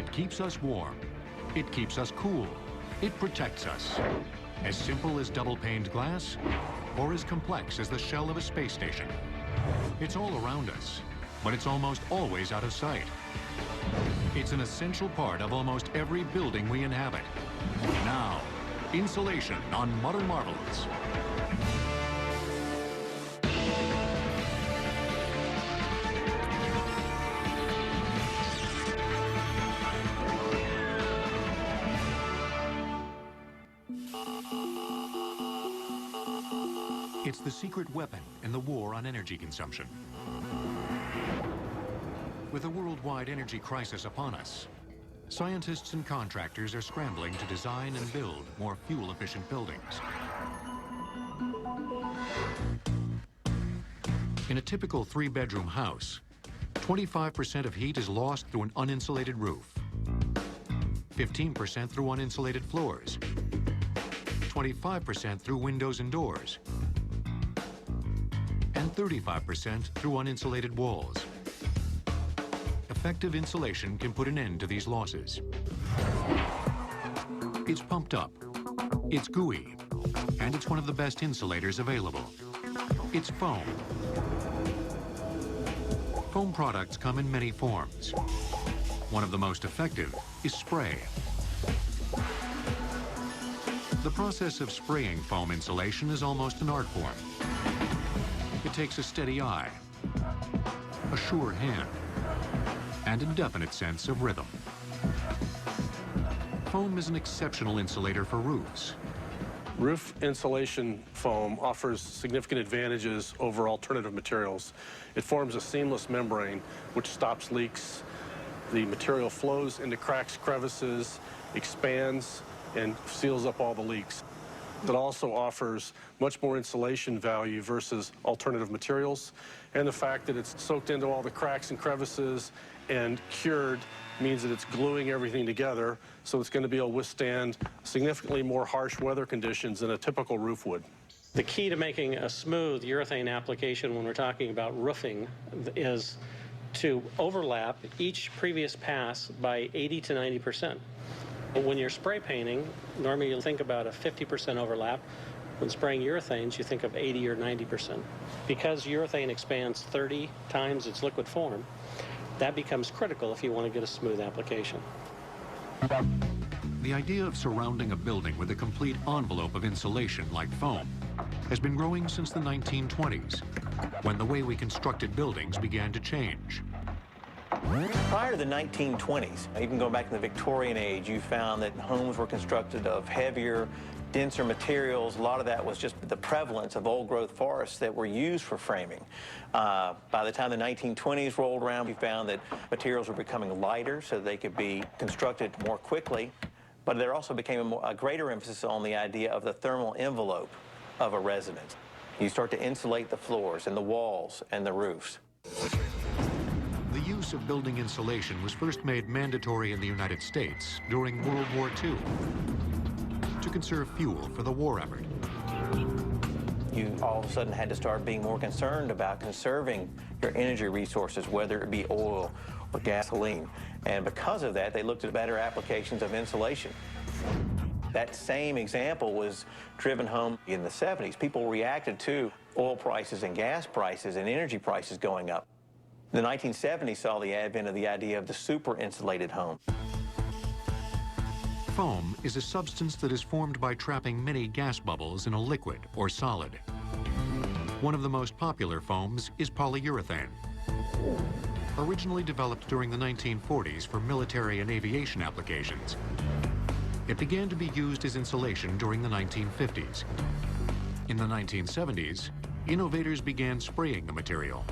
It keeps us warm. It keeps us cool. It protects us. As simple as double-paned glass, or as complex as the shell of a space station. It's all around us, but it's almost always out of sight. It's an essential part of almost every building we inhabit. Now, insulation on Modern Marvels. It's the secret weapon in the war on energy consumption. With a worldwide energy crisis upon us, scientists and contractors are scrambling to design and build more fuel-efficient buildings. In a typical 3-bedroom house, 25% of heat is lost through an uninsulated roof, 15% through uninsulated floors, 25% through windows and doors, and 35% through uninsulated walls. Effective insulation can put an end to these losses. It's pumped up, it's gooey, and it's one of the best insulators available. It's foam. Foam products come in many forms. One of the most effective is spray. The process of spraying foam insulation is almost an art form. It takes a steady eye, a sure hand, and a definite sense of rhythm. Foam is an exceptional insulator for roofs. Roof insulation foam offers significant advantages over alternative materials. It forms a seamless membrane which stops leaks. The material flows into cracks, crevices, expands, and seals up all the leaks. It also offers much more insulation value versus alternative materials. And the fact that it's soaked into all the cracks and crevices and cured means that it's gluing everything together, so it's going to be able to withstand significantly more harsh weather conditions than a typical roof would. The key to making a smooth urethane application when we're talking about roofing is to overlap each previous pass by 80 to 90%. When you're spray painting, normally you'll think about a 50% overlap. When spraying urethanes, you think of 80 or 90%. Because urethane expands 30 times its liquid form, that becomes critical if you want to get a smooth application. The idea of surrounding a building with a complete envelope of insulation like foam has been growing since the 1920s, when the way we constructed buildings began to change. Prior to the 1920s, even going back in the Victorian age, you found that homes were constructed of heavier, denser materials. A lot of that was just the prevalence of old-growth forests that were used for framing. By the time the 1920s rolled around, we found that materials were becoming lighter so they could be constructed more quickly. But there also became a greater emphasis on the idea of the thermal envelope of a residence. You start to insulate the floors and the walls and the roofs. The use of building insulation was first made mandatory in the United States during World War II to conserve fuel for the war effort. You all of a sudden had to start being more concerned about conserving your energy resources, whether it be oil or gasoline. And because of that, they looked at better applications of insulation. That same example was driven home in the 70s. People reacted to oil prices and gas prices and energy prices going up. The 1970s saw the advent of the idea of the super-insulated home. Foam is a substance that is formed by trapping many gas bubbles in a liquid or solid. One of the most popular foams is polyurethane. Originally developed during the 1940s for military and aviation applications, it began to be used as insulation during the 1950s. In the 1970s, innovators began spraying the material.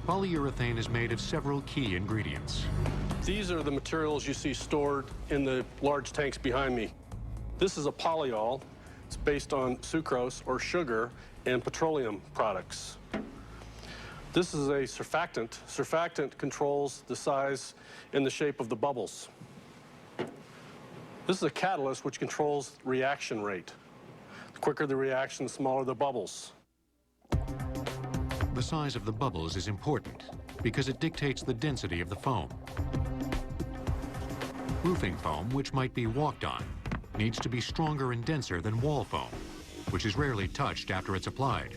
Polyurethane is made of several key ingredients. These are the materials you see stored in the large tanks behind me. This is a polyol. It's based on sucrose or sugar and petroleum products. This is a surfactant. Surfactant controls the size and the shape of the bubbles. This is a catalyst which controls reaction rate. The quicker the reaction, the smaller the bubbles. The size of the bubbles is important because it dictates the density of the foam. Roofing foam, which might be walked on, needs to be stronger and denser than wall foam, which is rarely touched after it's applied.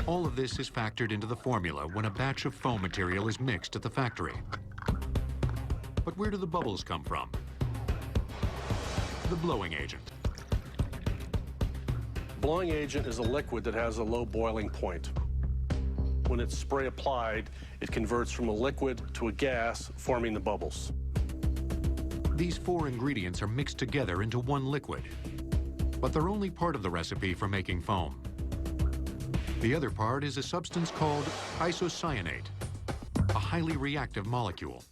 All of this is factored into the formula when a batch of foam material is mixed at the factory. But where do the bubbles come from? The blowing agent. Blowing agent is a liquid that has a low boiling point. When it's spray applied, it converts from a liquid to a gas, forming the bubbles. These four ingredients are mixed together into one liquid, but they're only part of the recipe for making foam. The other part is a substance called isocyanate, a highly reactive molecule.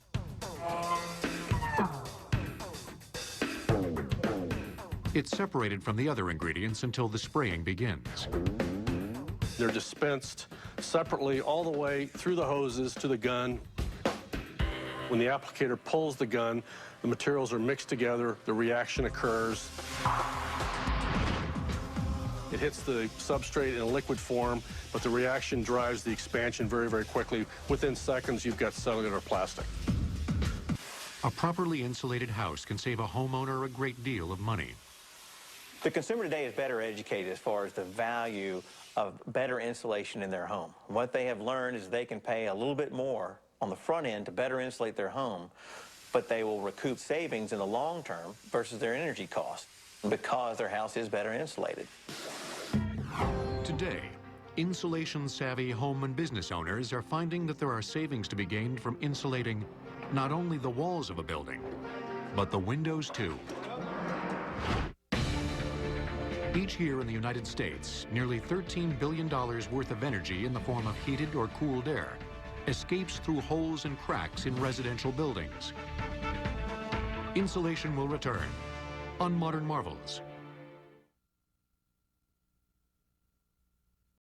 It's separated from the other ingredients until the spraying begins. They're dispensed separately all the way through the hoses to the gun. When the applicator pulls the gun, the materials are mixed together, the reaction occurs. It hits the substrate in a liquid form, but the reaction drives the expansion very, very quickly. Within seconds, you've got cellular plastic. A properly insulated house can save a homeowner a great deal of money. The consumer today is better educated as far as the value of better insulation in their home. What they have learned is they can pay a little bit more on the front end to better insulate their home, but they will recoup savings in the long term versus their energy costs because their house is better insulated. Today, insulation-savvy home and business owners are finding that there are savings to be gained from insulating not only the walls of a building, but the windows too. Each year in the United States, nearly $13 billion worth of energy in the form of heated or cooled air escapes through holes and cracks in residential buildings. Insulation will return on Modern Marvels.